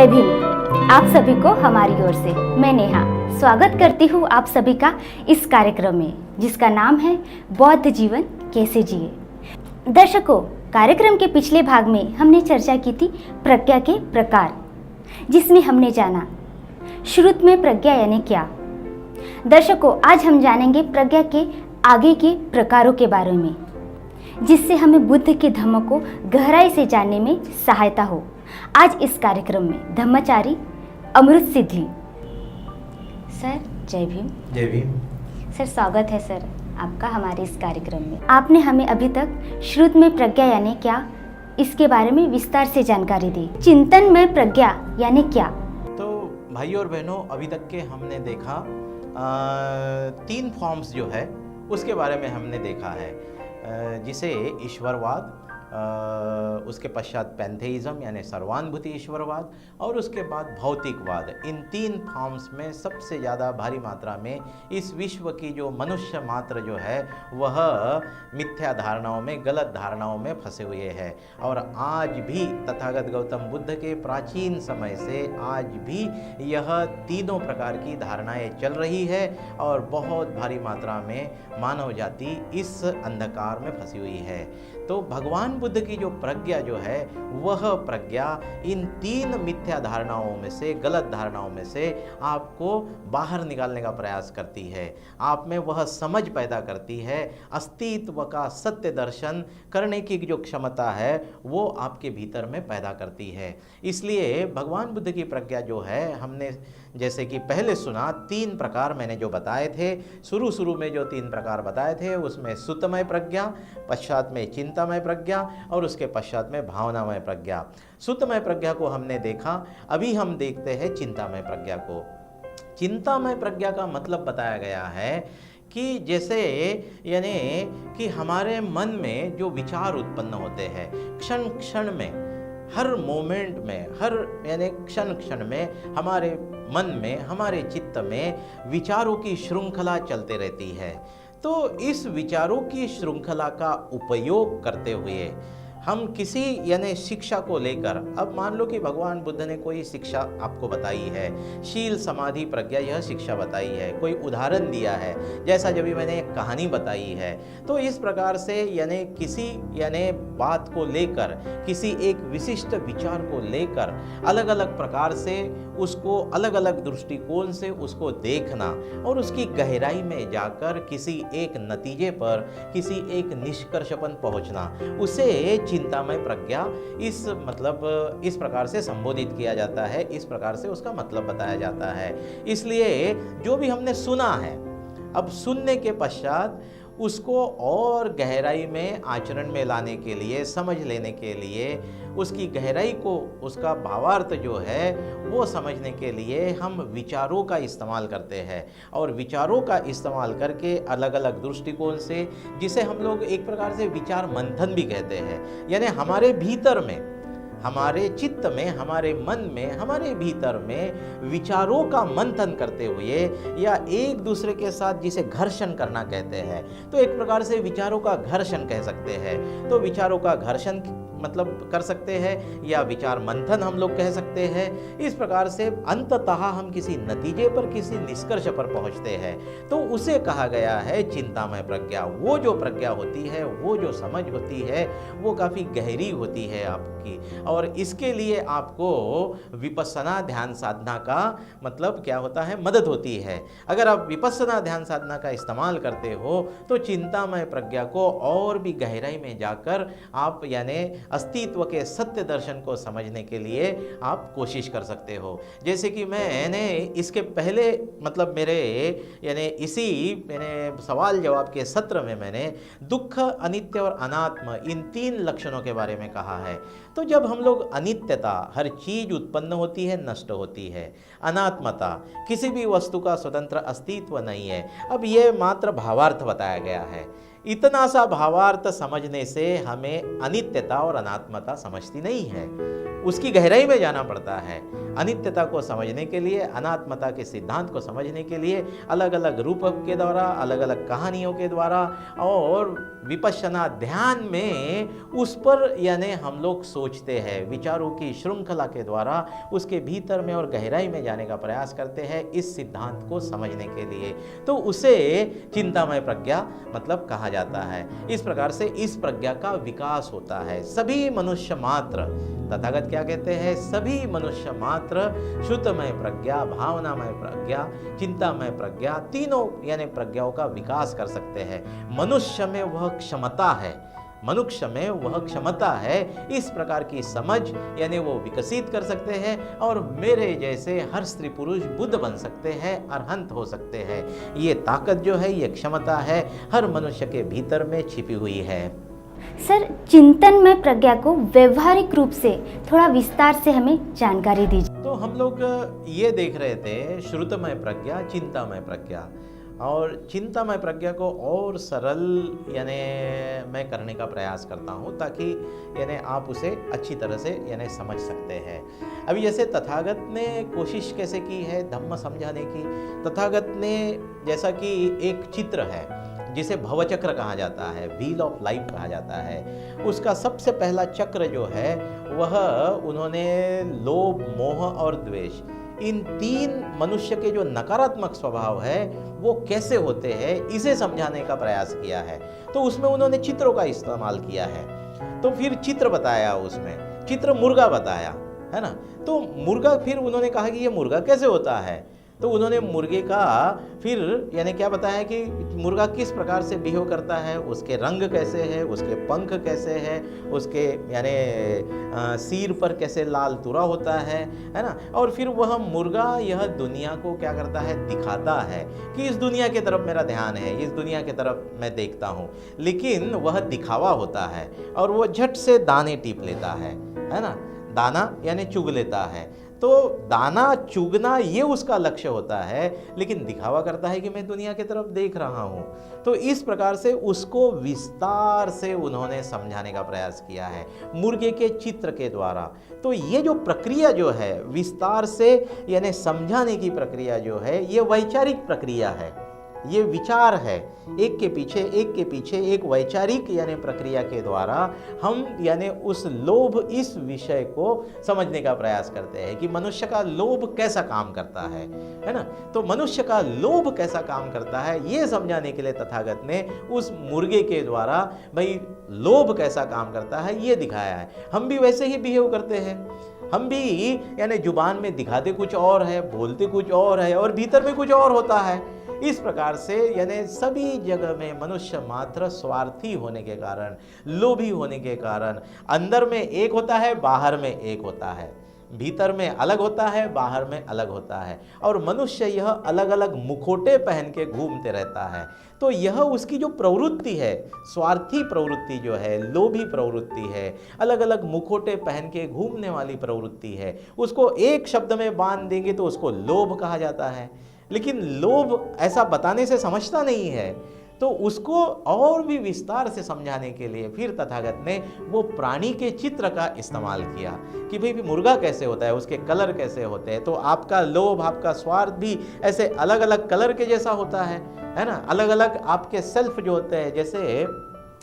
जय भीम। आप सभी को हमारी ओर से मैं नेहा स्वागत करती हूँ आप सभी का इस कार्यक्रम में, जिसका नाम है बौद्ध जीवन कैसे जिए। दर्शकों, कार्यक्रम के पिछले भाग में हमने चर्चा की थी प्रज्ञा के प्रकार, जिसमें हमने जाना श्रुत में प्रज्ञा यानी क्या। दर्शकों, आज हम जानेंगे प्रज्ञा के आगे के प्रकारों के बारे में, जिससे हमें बुद्ध के धम्म को गहराई से जानने में सहायता हो। आज इस कार्यक्रम में धम्माचारी अमृत सिद्धि सर, जय भीम। जय भीम। सर, स्वागत है सर आपका हमारे इस कार्यक्रम में। आपने हमें अभी तक श्रुत में प्रज्ञा यानी क्या, इसके बारे में विस्तार से जानकारी दी। चिंतन में प्रज्ञा यानी क्या? तो भाइयों और बहनों, अभी तक के हमने देखा 3 फॉर्म्स जो है उसके बारे में हमने देखा है, जिसे ईश्वरवाद, उसके पश्चात पैंथेइज्म यानी सर्वानुभूति ईश्वरवाद, और उसके बाद भौतिकवाद। इन 3 फॉर्म्स में सबसे ज़्यादा भारी मात्रा में इस विश्व की जो मनुष्य मात्र जो है वह मिथ्या धारणाओं में, गलत धारणाओं में फंसे हुए हैं। और आज भी तथागत गौतम बुद्ध के प्राचीन समय से आज भी यह तीनों प्रकार की धारणाएं चल रही है और बहुत भारी मात्रा में मानव जाति इस अंधकार में फंसी हुई है। तो भगवान बुद्ध की जो प्रज्ञा जो है वह प्रज्ञा इन 3 मिथ्या धारणाओं में से, गलत धारणाओं में से आपको बाहर निकालने का प्रयास करती है। आप में वह समझ पैदा करती है, अस्तित्व का सत्य दर्शन करने की जो क्षमता है वो आपके भीतर में पैदा करती है। इसलिए भगवान बुद्ध की प्रज्ञा जो है, हमने जैसे कि पहले सुना 3 प्रकार मैंने जो बताए थे, शुरू में जो 3 प्रकार बताए थे उसमें सुतमय प्रज्ञा, पश्चात में चिंतामय प्रज्ञा और उसके पश्चात में भावनामय प्रज्ञा। सुतमय प्रज्ञा को हमने देखा, अभी हम देखते हैं चिंतामय प्रज्ञा को। चिंतामय प्रज्ञा का मतलब बताया गया है कि जैसे यानी कि हमारे मन में जो विचार उत्पन्न होते हैं क्षण क्षण में, हर मोमेंट में, हर यानी क्षण क्षण में हमारे मन में, हमारे चित्त में विचारों की श्रृंखला चलते रहती है। तो इस विचारों की श्रृंखला का उपयोग करते हुए हम किसी यानी शिक्षा को लेकर, अब मान लो कि भगवान बुद्ध ने कोई शिक्षा आपको बताई है, शील समाधि प्रज्ञा यह शिक्षा बताई है, कोई उदाहरण दिया है, जैसा जब भी मैंने एक कहानी बताई है। तो इस प्रकार से यानी किसी यानी बात को लेकर, किसी एक विशिष्ट विचार को लेकर अलग अलग प्रकार से उसको अलग अलग दृष्टिकोण से उसको देखना और उसकी गहराई में जाकर किसी एक नतीजे पर, किसी एक निष्कर्ष पर पहुंचना, उसे चिंतामय प्रज्ञा इस प्रकार से संबोधित किया जाता है, इस प्रकार से उसका मतलब बताया जाता है। इसलिए जो भी हमने सुना है, अब सुनने के पश्चात उसको और गहराई में आचरण में लाने के लिए, समझ लेने के लिए, उसकी गहराई को, उसका भावार्थ जो है वो समझने के लिए हम विचारों का इस्तेमाल करते हैं। और विचारों का इस्तेमाल करके अलग अलग दृष्टिकोण से, जिसे हम लोग एक प्रकार से विचार मंथन भी कहते हैं, यानी हमारे भीतर में, हमारे चित्त में, हमारे मन में, हमारे भीतर में विचारों का मंथन करते हुए, या एक दूसरे के साथ जिसे घर्षण करना कहते हैं, तो एक प्रकार से विचारों का घर्षण कह सकते हैं। तो विचारों का घर्षण मतलब कर सकते हैं या विचार मंथन हम लोग कह सकते हैं। इस प्रकार से अंततः हम किसी नतीजे पर, किसी निष्कर्ष पर पहुंचते हैं, तो उसे कहा गया है चिंतामय प्रज्ञा। वो जो प्रज्ञा होती है, वो जो समझ होती है, वो काफ़ी गहरी होती है आपकी। और इसके लिए आपको विपस्सना ध्यान साधना का मतलब क्या होता है, मदद होती है। अगर आप विपस्सना ध्यान साधना का इस्तेमाल करते हो तो चिंतामय प्रज्ञा को और भी गहराई में जाकर आप यानी अस्तित्व के सत्य दर्शन को समझने के लिए आप कोशिश कर सकते हो। जैसे कि मैंने इसके पहले मतलब मेरे यानी इसी मैंने सवाल जवाब के सत्र में मैंने दुख, अनित्य और अनात्म, इन 3 लक्षणों के बारे में कहा है। तो जब हम लोग अनित्यता, हर चीज उत्पन्न होती है, नष्ट होती है, अनात्मता, किसी भी वस्तु का स्वतंत्र अस्तित्व नहीं है, अब ये मात्र भावार्थ बताया गया है। इतना सा भावार्थ समझने से हमें अनित्यता और अनात्मता समझती नहीं है, उसकी गहराई में जाना पड़ता है। अनित्यता को समझने के लिए, अनात्मता के सिद्धांत को समझने के लिए अलग अलग रूप के द्वारा, अलग अलग कहानियों के द्वारा और विपश्यना ध्यान में उस पर यानी हम लोग सोचते हैं, विचारों की श्रृंखला के द्वारा उसके भीतर में और गहराई में जाने का प्रयास करते हैं इस सिद्धांत को समझने के लिए। तो उसे चिंतामय प्रज्ञा मतलब कहा जाता है। इस प्रकार से इस प्रज्ञा का विकास होता है। सभी मनुष्य मात्र, तथागत क्या कहते हैं, सभी मनुष्य मात्र शुद्धमय प्रज्ञा, भावनामय प्रज्ञा, चिंतामय प्रज्ञा, तीनों यानी प्रज्ञाओं का विकास कर सकते हैं। मनुष्य में वह क्षमता है, मनुष्य में वह क्षमता है, इस प्रकार की समझ यानी वो विकसित कर सकते हैं और मेरे जैसे हर स्त्री पुरुष बुद्ध बन सकते हैं, अरहंत हो सकते हैं। ये ताकत जो है, ये क्षमता है, हर मनुष्य के भीतर में छिपी हुई है। सर, चिंतन में प्रज्ञा को व्यवहारिक रूप से थोड़ा विस्तार से हमें जानकारी दीजिए। तो हम लोग ये देख रहे थे श्रुतमय प्रज्ञा, चिंतामय प्रज्ञा, और चिंतामय प्रज्ञा को और सरल यानी मैं करने का प्रयास करता हूँ ताकि यानी आप उसे अच्छी तरह से यानी समझ सकते हैं। अभी जैसे तथागत ने कोशिश कैसे की है धम्म समझाने की। तथागत ने जैसा कि एक चित्र है जिसे भवचक्र कहा जाता है, व्हील ऑफ लाइफ कहा जाता है, उसका सबसे पहला चक्र जो है वह उन्होंने लोभ, मोह और द्वेष, इन तीन मनुष्य के जो नकारात्मक स्वभाव है वो कैसे होते हैं इसे समझाने का प्रयास किया है। तो उसमें उन्होंने चित्रों का इस्तेमाल किया है। तो फिर चित्र बताया, उसमें चित्र मुर्गा बताया, है ना। तो मुर्गा, फिर उन्होंने कहा कि ये मुर्गा कैसे होता है। तो उन्होंने मुर्गे का फिर यानी क्या बताया कि मुर्गा किस प्रकार से बिहेव करता है, उसके रंग कैसे है, उसके पंख कैसे है, उसके यानी सिर पर कैसे लाल तुरा होता है ना। और फिर वह मुर्गा यह दुनिया को क्या करता है, दिखाता है कि इस दुनिया की तरफ मेरा ध्यान है, इस दुनिया की तरफ मैं देखता हूँ, लेकिन वह दिखावा होता है और वो झट से दाने टीप लेता है ना। दाना यानी चुग लेता है। तो दाना चुगना ये उसका लक्ष्य होता है, लेकिन दिखावा करता है कि मैं दुनिया की तरफ देख रहा हूँ। तो इस प्रकार से उसको विस्तार से उन्होंने समझाने का प्रयास किया है मुर्गे के चित्र के द्वारा। तो ये जो प्रक्रिया जो है विस्तार से यानी समझाने की प्रक्रिया जो है, ये वैचारिक प्रक्रिया है, ये विचार है, एक के पीछे एक वैचारिक यानी प्रक्रिया के द्वारा हम यानी उस लोभ, इस विषय को समझने का प्रयास करते हैं कि मनुष्य का लोभ कैसा काम करता है ना। तो मनुष्य का लोभ कैसा काम करता है ये समझाने के लिए तथागत ने उस मुर्गे के द्वारा भाई लोभ कैसा काम करता है ये दिखाया है। हम भी वैसे ही बिहेव करते हैं, हम भी यानी जुबान में दिखाते कुछ और है, बोलते कुछ और है और भीतर में कुछ और होता है। इस प्रकार से यानी सभी जगह में मनुष्य मात्र स्वार्थी होने के कारण, लोभी होने के कारण, अंदर में एक होता है, बाहर में एक होता है, भीतर में अलग होता है, बाहर में अलग होता है, और मनुष्य यह अलग अलग मुखोटे पहन के घूमते रहता है। तो यह उसकी जो प्रवृत्ति है, स्वार्थी प्रवृत्ति जो है, लोभी प्रवृत्ति है, अलग अलग मुखोटे पहन के घूमने वाली प्रवृत्ति है, उसको एक शब्द में बांध देंगे तो उसको लोभ कहा जाता है। लेकिन लोभ ऐसा बताने से समझता नहीं है, तो उसको और भी विस्तार से समझाने के लिए फिर तथागत ने वो प्राणी के चित्र का इस्तेमाल किया कि भाई मुर्गा कैसे होता है, उसके कलर कैसे होते हैं। तो आपका लोभ, आपका स्वार्थ भी ऐसे अलग अलग कलर के जैसा होता है ना। अलग अलग आपके सेल्फ जो होते हैं, जैसे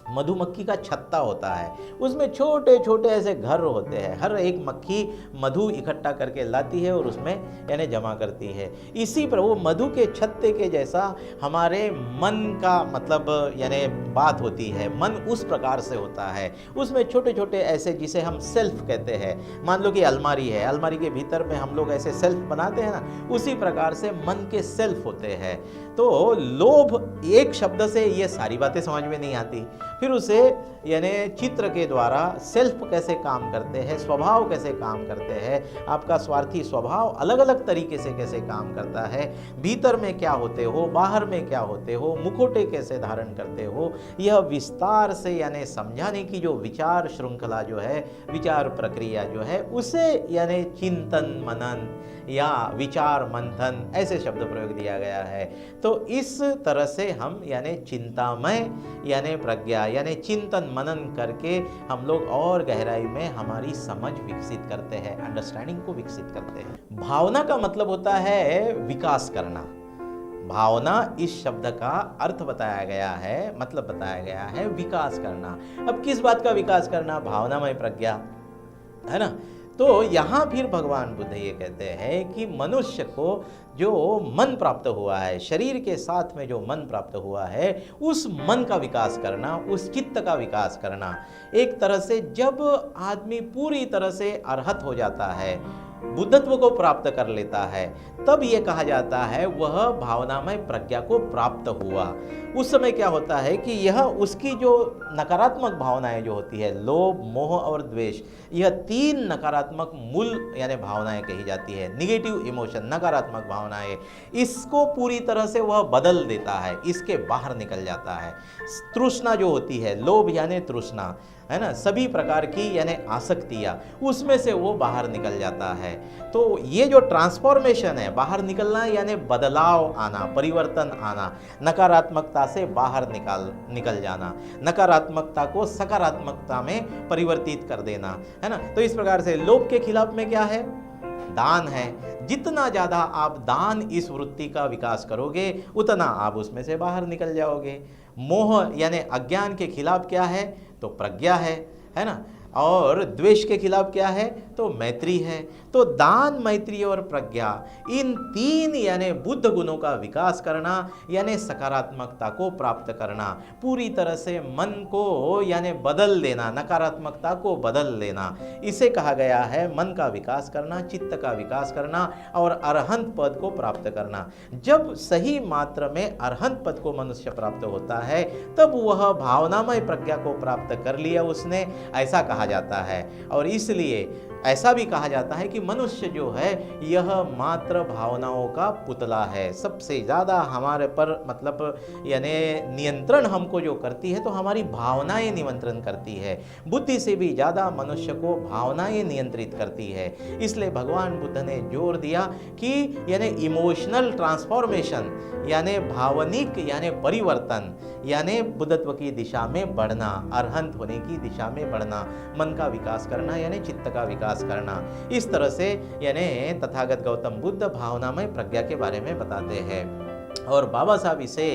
मधुमक्खी का छत्ता होता है, उसमें छोटे छोटे ऐसे घर होते हैं, हर एक मक्खी मधु इकट्ठा करके लाती है और उसमें यानी जमा करती है। इसी पर वो मधु के छत्ते के जैसा हमारे मन का मतलब यानी बात होती है, मन उस प्रकार से होता है। उसमें छोटे छोटे ऐसे जिसे हम सेल्फ कहते हैं, मान लो कि अलमारी है, अलमारी के भीतर में हम लोग ऐसे सेल्फ बनाते हैं ना, उसी प्रकार से मन के सेल्फ होते हैं। तो लोभ एक शब्द से ये सारी बातें समझ में नहीं आती, फिर उसे यानी चित्र के द्वारा सेल्फ कैसे काम करते हैं, स्वभाव कैसे काम करते हैं, आपका स्वार्थी स्वभाव अलग अलग तरीके से कैसे काम करता है, भीतर में क्या होते हो, बाहर में क्या होते हो, मुखोटे कैसे धारण करते हो, यह विस्तार से यानी समझाने की जो विचार श्रृंखला जो है, विचार प्रक्रिया जो है, उसे यानी चिंतन मनन या विचार मंथन, ऐसे शब्द प्रयोग दिया गया है। तो इस तरह से हम यानी चिंतामय यानी प्रज्ञा यानी चिंतन मनन करके हम लोग और गहराई में हमारी समझ विकसित करते हैं, अंडरस्टैंडिंग को विकसित करते हैं। भावना का मतलब होता है विकास करना। भावना इस शब्द का अर्थ बताया गया है, मतलब बताया गया है विकास करना। अब किस बात का विकास करना? भावनामय प्रज्ञा, है ना। तो यहाँ फिर भगवान बुद्ध ये कहते हैं कि मनुष्य को जो मन प्राप्त हुआ है, शरीर के साथ में जो मन प्राप्त हुआ है, उस मन का विकास करना, उस चित्त का विकास करना। एक तरह से जब आदमी पूरी तरह से अरहत हो जाता है, बुद्धत्व को प्राप्त कर लेता है, तब ये कहा जाता है वह भावनामय प्रज्ञा को प्राप्त हुआ। उस समय क्या होता है कि यह उसकी जो नकारात्मक भावनाएं जो होती है, लोभ, मोह और द्वेष, यह तीन नकारात्मक मूल यानी भावनाएं कही जाती है, निगेटिव इमोशन, नकारात्मक भावनाएं, इसको पूरी तरह से वह बदल देता है, इसके बाहर निकल जाता है। तृष्णा जो होती है, लोभ यानी तृष्णा, है ना, सभी प्रकार की यानी आसक्तियाँ, उसमें से वो बाहर निकल जाता है। तो ये जो ट्रांसफॉर्मेशन है, बाहर निकलना यानी बदलाव आना, परिवर्तन आना, नकारात्मकता से बाहर निकल जाना, नकारात्मकता को सकारात्मकता में परिवर्तित कर देना, है ना। तो इस प्रकार से लोभ के खिलाफ में क्या है? दान है। जितना ज़्यादा आप दान इस वृत्ति का विकास करोगे, उतना आप उसमें से बाहर निकल जाओगे। मोह यानी अज्ञान के खिलाफ क्या है? तो प्रज्ञा है ना। और द्वेष के खिलाफ क्या है? तो मैत्री है। तो दान, मैत्री और प्रज्ञा, इन तीन यानी बुद्ध गुणों का विकास करना यानी सकारात्मकता को प्राप्त करना, पूरी तरह से मन को यानी बदल देना, नकारात्मकता को बदल देना, इसे कहा गया है मन का विकास करना, चित्त का विकास करना और अरहंत पद को प्राप्त करना। जब सही मात्रा में अरहंत पद को मनुष्य प्राप्त होता है, तब वह भावनामय प्रज्ञा को प्राप्त कर लिया उसने, ऐसा कहा जाता है। और इसलिए ऐसा भी कहा जाता है कि मनुष्य जो है यह मात्र भावनाओं का पुतला है। सबसे ज़्यादा हमारे पर मतलब यानी नियंत्रण हमको जो करती है, तो हमारी भावनाएं नियंत्रण करती है। बुद्धि से भी ज़्यादा मनुष्य को भावनाएं नियंत्रित करती है। इसलिए भगवान बुद्ध ने जोर दिया कि यानी इमोशनल ट्रांसफॉर्मेशन यानी भावनिक यानी परिवर्तन यानी बुद्धत्व की दिशा में बढ़ना, अरहंत होने की दिशा में बढ़ना, मन का विकास करना यानी चित्त का विकास करना। इस तरह से यानी तथागत गौतम बुद्ध भावनामय प्रज्ञा के बारे में बताते हैं। और बाबा साहब इसे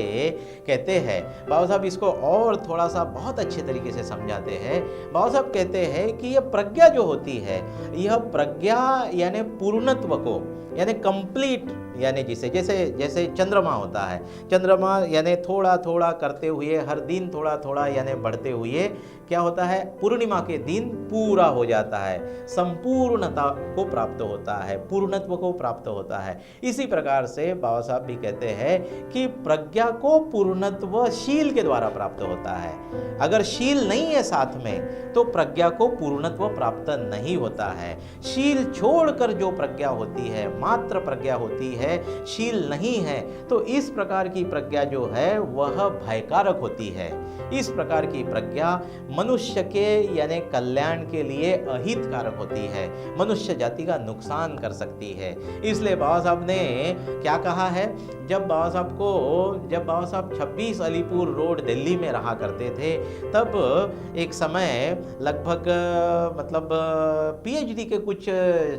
कहते हैं, बाबा साहब इसको और थोड़ा सा बहुत अच्छे तरीके से समझाते हैं। बाबा साहब कहते हैं कि यह प्रज्ञा जो होती है, यह प्रज्ञा यानी पूर्णत्व को यानी कंप्लीट यानी जैसे चंद्रमा होता है, चंद्रमा यानी थोड़ा थोड़ा करते हुए हर दिन थोड़ा थोड़ा यानी बढ़ते हुए क्या होता है, पूर्णिमा के दिन पूरा हो जाता है, संपूर्णता को प्राप्त होता है, पूर्णत्व को प्राप्त होता है। इसी प्रकार से बाबा साहब भी कहते हैं कि प्रज्ञा को पूर्णत्व शील के द्वारा प्राप्त होता है। अगर शील नहीं है साथ में, तो प्रज्ञा को पूर्णत्व प्राप्त नहीं होता है। शील छोड़कर जो प्रज्ञा होती है, मात्र प्रज्ञा होती है, शील नहीं है, तो इस प्रकार की प्रज्ञा जो है वह भयकारक होती है। इस प्रकार की प्रज्ञा मनुष्य के यानी कल्याण के लिए अहितकारक होती है, मनुष्य जाति का नुकसान कर सकती है। इसलिए बाबा साहब ने क्या कहा है, जब बाबा साहब 26 अलीपुर रोड दिल्ली में रहा करते थे, तब एक समय लगभग मतलब पीएचडी के कुछ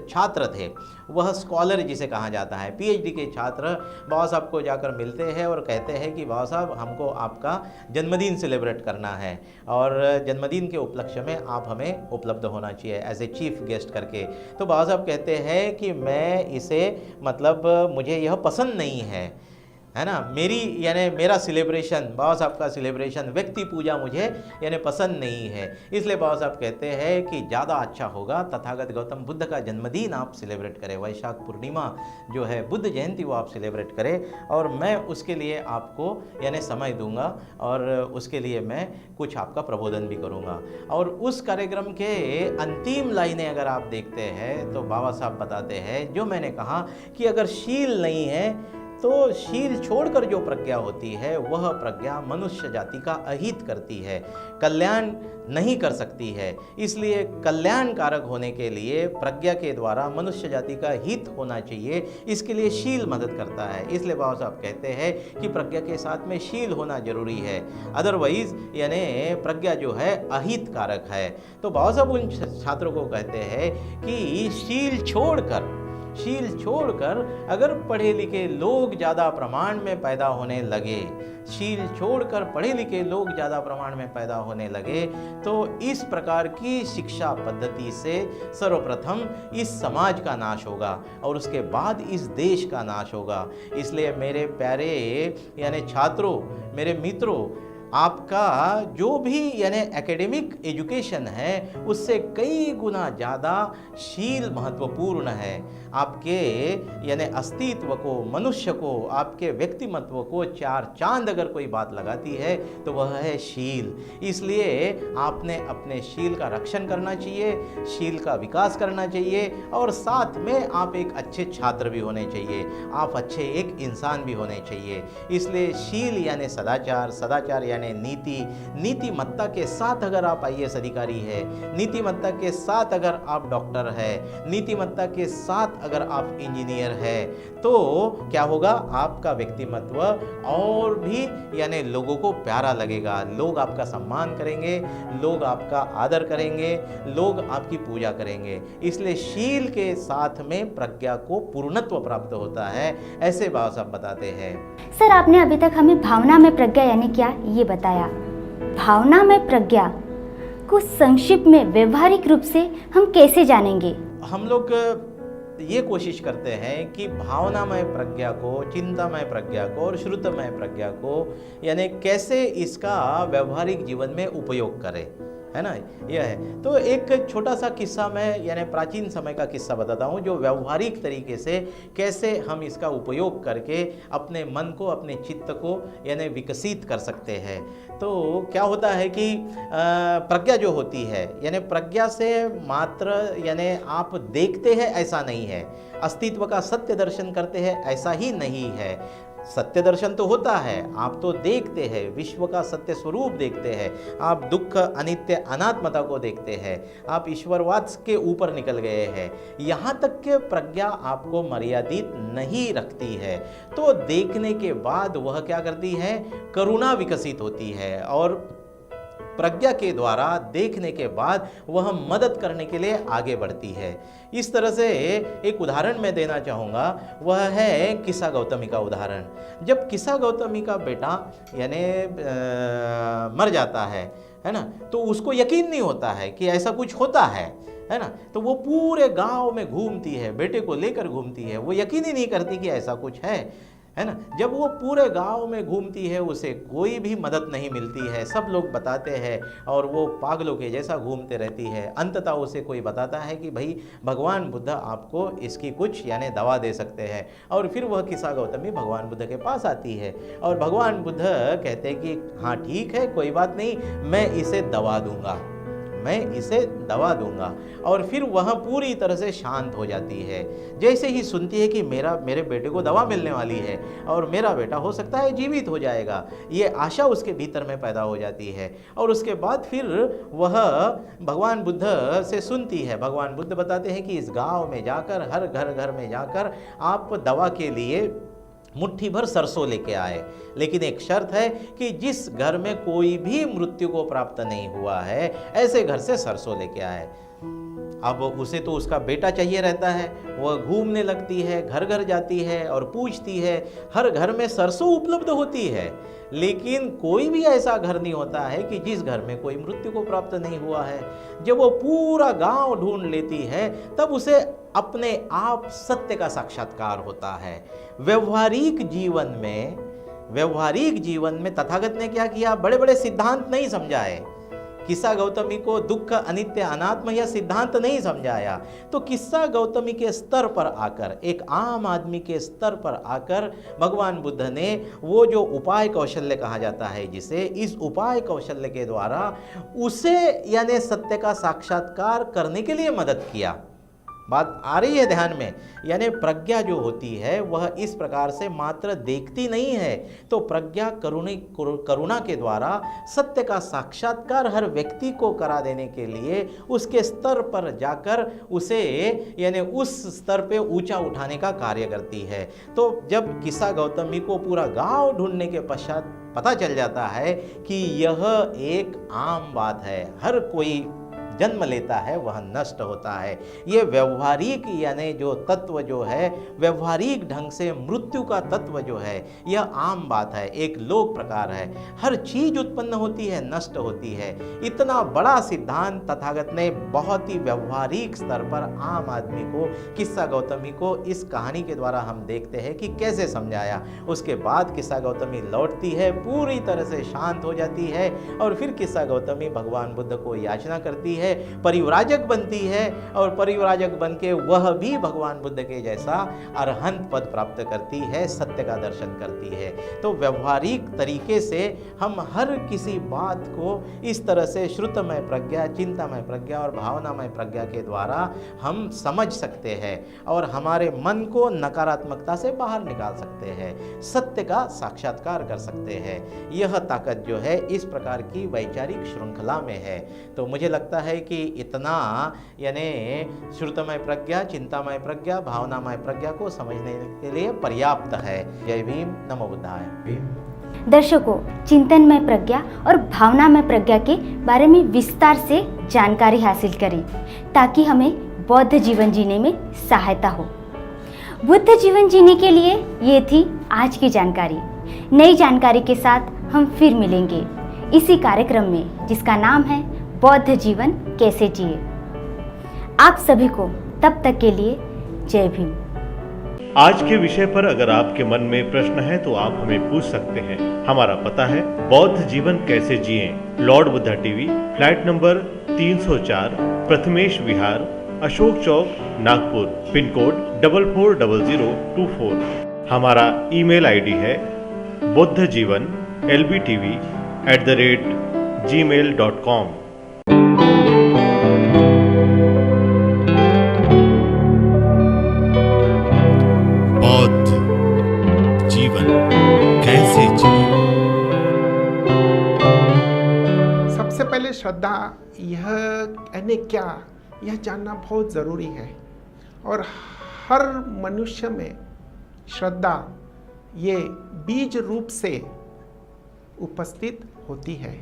छात्र थे, वह स्कॉलर जिसे कहा जाता है, पीएचडी के छात्र बाबा साहब को जाकर मिलते हैं और कहते हैं कि बाबा साहब हमको आपका जन्मदिन सेलिब्रेट करना है और जन्मदिन के उपलक्ष्य में आप हमें उपलब्ध होना चाहिए एज ए चीफ गेस्ट करके। तो बाबा साहब कहते हैं कि मैं इसे मतलब मुझे यह पसंद नहीं है ना, मेरा सिलेब्रेशन, बाबा साहब का सिलेब्रेशन, व्यक्ति पूजा मुझे यानी पसंद नहीं है। इसलिए बाबा साहब कहते हैं कि ज़्यादा अच्छा होगा तथागत गौतम बुद्ध का जन्मदिन आप सिलेब्रेट करें, वैशाख पूर्णिमा जो है बुद्ध जयंती वो आप सिलेब्रेट करें, और मैं उसके लिए आपको यानी समय दूंगा और उसके लिए मैं कुछ आपका प्रबोधन भी करूंगा। और उस कार्यक्रम के अंतिम लाइनें अगर आप देखते हैं तो बाबा साहब बताते हैं, जो मैंने कहा कि अगर शील नहीं है, तो शील छोड़कर जो प्रज्ञा होती है वह प्रज्ञा मनुष्य जाति का अहित करती है, कल्याण नहीं कर सकती है। इसलिए कल्याणकारक होने के लिए प्रज्ञा के द्वारा मनुष्य जाति का हित होना चाहिए, इसके लिए शील मदद करता है। इसलिए बाबा साहब कहते हैं कि प्रज्ञा के साथ में शील होना जरूरी है, अदरवाइज यानी प्रज्ञा जो है अहित कारक है। तो बाबा साहब उन छात्रों को कहते हैं कि शील छोड़कर अगर पढ़े लिखे लोग ज़्यादा प्रमाण में पैदा होने लगे, शील छोड़कर पढ़े लिखे लोग ज़्यादा प्रमाण में पैदा होने लगे, तो इस प्रकार की शिक्षा पद्धति से सर्वप्रथम इस समाज का नाश होगा और उसके बाद इस देश का नाश होगा। इसलिए मेरे प्यारे यानी छात्रों, मेरे मित्रों, आपका जो भी यानी एकेडमिक एजुकेशन है उससे कई गुना ज़्यादा शील महत्वपूर्ण है। आपके यानी अस्तित्व को, मनुष्य को, आपके व्यक्तिमत्व को चार चांद अगर कोई बात लगाती है तो वह है शील। इसलिए आपने अपने शील का रक्षण करना चाहिए, शील का विकास करना चाहिए और साथ में आप एक अच्छे छात्र भी होने चाहिए, आप अच्छे एक इंसान भी होने चाहिए। इसलिए शील यानी सदाचार, सदाचार यानी नीति, नीतिमत्ता के साथ अगर आप IAS अधिकारी है, नीतिमत्ता के साथ अगर आप डॉक्टर है, नीतिमत्ता के साथ अगर आप इंजीनियर है, तो क्या होगा, आपका व्यक्तिमत्व और भी यानी लोगों को प्यारा लगेगा, लोग आपका सम्मान करेंगे, लोग आपका आदर करेंगे, लोग आपकी पूजा करेंगे। इसलिए शील के साथ में प्रज्ञा को पूर्णत्व प्राप्त होता है, ऐसे बाबा साहब बताते हैं। सर, आपने अभी तक हमें भावना में प्रज्ञा यानी क्या ये बताया। भावना में प्रज्ञा को संक्षिप्त में व्यवहारिक रूप से हम कैसे जानेंगे? हम लोग ये कोशिश करते हैं कि भावनामय प्रज्ञा को, चिंतामय प्रज्ञा को और श्रुतमय प्रज्ञा को यानी कैसे इसका व्यवहारिक जीवन में उपयोग करें, है ना, यह है। तो एक छोटा सा किस्सा मैं यानी प्राचीन समय का किस्सा बताता हूँ, जो व्यवहारिक तरीके से कैसे हम इसका उपयोग करके अपने मन को, अपने चित्त को यानी विकसित कर सकते हैं। तो क्या होता है कि प्रज्ञा जो होती है यानी प्रज्ञा से मात्र यानी आप देखते हैं ऐसा नहीं है, अस्तित्व का सत्य दर्शन करते हैं ऐसा ही नहीं है। सत्य दर्शन तो होता है, आप तो देखते हैं, विश्व का सत्य स्वरूप देखते हैं, आप दुख, अनित्य, अनात्मता को देखते हैं, आप ईश्वरवाद के ऊपर निकल गए हैं। यहाँ तक कि प्रज्ञा आपको मर्यादित नहीं रखती है। तो देखने के बाद वह क्या करती है, करुणा विकसित होती है और प्रज्ञा के द्वारा देखने के बाद वह मदद करने के लिए आगे बढ़ती है। इस तरह से एक उदाहरण मैं देना चाहूँगा, वह है किस्सा गौतमी का उदाहरण। जब किस्सा गौतमी का बेटा यानी मर जाता है ना, तो उसको यकीन नहीं होता है कि ऐसा कुछ होता है ना, तो वो पूरे गांव में घूमती है, बेटे को लेकर घूमती है, वो यकीन ही नहीं करती कि ऐसा कुछ है ना। जब वो पूरे गांव में घूमती है उसे कोई भी मदद नहीं मिलती है, सब लोग बताते हैं और वो पागलों के जैसा घूमते रहती है। अंततः उसे कोई बताता है कि भाई भगवान बुद्ध आपको इसकी कुछ यानी दवा दे सकते हैं, और फिर वह किस्सा गौतमी भगवान बुद्ध के पास आती है और भगवान बुद्ध कहते हैं कि हाँ ठीक है, कोई बात नहीं, मैं इसे दवा दूंगा, मैं इसे दवा दूंगा। और फिर वह पूरी तरह से शांत हो जाती है। जैसे ही सुनती है कि मेरे बेटे को दवा मिलने वाली है और मेरा बेटा हो सकता है जीवित हो जाएगा, ये आशा उसके भीतर में पैदा हो जाती है। और उसके बाद फिर वह भगवान बुद्ध से सुनती है। भगवान बुद्ध बताते हैं कि इस गाँव में जाकर, हर घर में जाकर आप दवा के लिए मुट्ठी भर सरसों लेके आए, लेकिन एक शर्त है कि जिस घर में कोई भी मृत्यु को प्राप्त नहीं हुआ है ऐसे घर से सरसों लेके आए। अब उसे तो उसका बेटा चाहिए रहता है, वह घूमने लगती है, घर घर जाती है और पूछती है। हर घर में सरसों उपलब्ध होती है, लेकिन कोई भी ऐसा घर नहीं होता है कि जिस घर में कोई मृत्यु को प्राप्त नहीं हुआ है। जब वो पूरा गांव ढूंढ लेती है तब उसे अपने आप सत्य का साक्षात्कार होता है। व्यवहारिक जीवन में तथागत ने क्या किया, बड़े बड़े सिद्धांत नहीं समझाए। किस्सा गौतमी को दुख, अनित्य, अनात्म यह सिद्धांत नहीं समझाया। तो किस्सा गौतमी के स्तर पर आकर, एक आम आदमी के स्तर पर आकर भगवान बुद्ध ने वो जो उपाय कौशल्य कहा जाता है जिसे, इस उपाय कौशल्य के द्वारा उसे यानी सत्य का साक्षात्कार करने के लिए मदद किया। बात आ रही है ध्यान में? यानी प्रज्ञा जो होती है वह इस प्रकार से मात्र देखती नहीं है, तो प्रज्ञा करुणा के द्वारा सत्य का साक्षात्कार हर व्यक्ति को करा देने के लिए उसके स्तर पर जाकर उसे यानी उस स्तर पे ऊंचा उठाने का कार्य करती है। तो जब किस्सा गौतमी को पूरा गांव ढूंढने के पश्चात पता चल जाता है कि यह एक आम बात है, हर कोई जन्म लेता है वह नष्ट होता है, ये व्यवहारिक यानी जो तत्व जो है व्यवहारिक ढंग से मृत्यु का तत्व जो है यह आम बात है, एक लोक प्रकार है। हर चीज उत्पन्न होती है, नष्ट होती है। इतना बड़ा सिद्धांत तथागत ने बहुत ही व्यवहारिक स्तर पर आम आदमी को, किस्सा गौतमी को इस कहानी के द्वारा हम देखते हैं कि कैसे समझाया। उसके बाद किस्सा गौतमी लौटती है, पूरी तरह से शांत हो जाती है और फिर किस्सा गौतमी भगवान बुद्ध को याचना करती है, परिव्राजक बनती है और परिव्राजक बन के वह भी भगवान बुद्ध के जैसा अरहंत पद प्राप्त करती है, सत्य का दर्शन करती है। तो व्यवहारिक तरीके से हम हर किसी बात को इस तरह से श्रुतमय प्रज्ञा, चिंतामय प्रज्ञा और भावनामय प्रज्ञा के द्वारा हम समझ सकते हैं और हमारे मन को नकारात्मकता से बाहर निकाल सकते हैं, सत्य का साक्षात्कार कर सकते हैं। यह ताकत जो है इस प्रकार की वैचारिक श्रृंखला में है। तो मुझे लगता है कि इतना यानी श्रुतमय प्रज्ञा, चिंतामय प्रज्ञा, भावनामय प्रज्ञा को समझने के लिए पर्याप्त है। जय भीम, नमो बुद्धाय। दर्शकों, चिंतनमय प्रज्ञा और भावनामय प्रज्ञा के बारे में विस्तार से जानकारी हासिल करें ताकि हमें बौद्ध जीवन जीने में सहायता हो। बुद्ध जीवन जीने के लिए ये थी आज की जानकारी। नई जानकारी के साथ हम फिर मिलेंगे इसी कार्यक्रम में जिसका नाम है बौद्ध जीवन कैसे जिए। आप सभी को तब तक के लिए जय भीम। आज के विषय पर अगर आपके मन में प्रश्न है तो आप हमें पूछ सकते हैं। हमारा पता है बौद्ध जीवन कैसे जिए, lord Buddha TV, flat number 304, Prathamesh Vihar, Ashok Chowk, Nagpur, pin code 440024। हमारा ईमेल आईडी है buddhajivan@gmail.com। बौद्ध जीवन कैसे जिए। सबसे पहले श्रद्धा यह यानी क्या, यह जानना बहुत ज़रूरी है और हर मनुष्य में श्रद्धा ये बीज रूप से उपस्थित होती है।